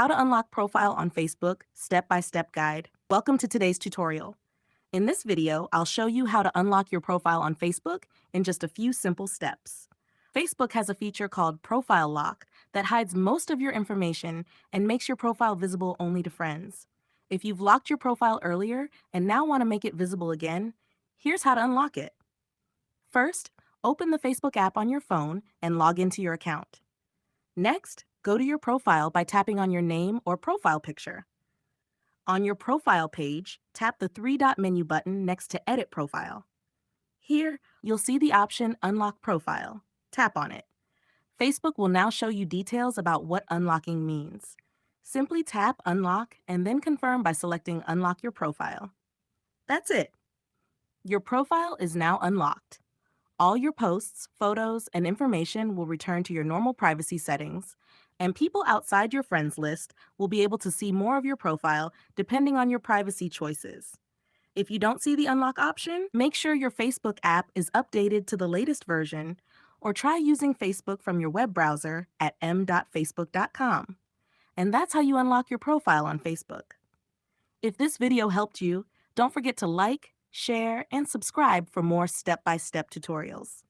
How to Unlock Profile on Facebook, Step-by-Step Guide. Welcome to today's tutorial. In this video, I'll show you how to unlock your profile on Facebook in just a few simple steps. Facebook has a feature called Profile Lock that hides most of your information and makes your profile visible only to friends. If you've locked your profile earlier and now want to make it visible again, here's how to unlock it. First, open the Facebook app on your phone and log into your account. Next, go to your profile by tapping on your name or profile picture. On your profile page, tap the three-dot menu button next to Edit Profile. Here, you'll see the option Unlock Profile. Tap on it. Facebook will now show you details about what unlocking means. Simply tap Unlock and then confirm by selecting Unlock Your Profile. That's it. Your profile is now unlocked. All your posts, photos, and information will return to your normal privacy settings, and people outside your friends list will be able to see more of your profile depending on your privacy choices. If you don't see the unlock option, make sure your Facebook app is updated to the latest version, or try using Facebook from your web browser at m.facebook.com. And that's how you unlock your profile on Facebook. If this video helped you, don't forget to like, share, and subscribe for more step-by-step tutorials.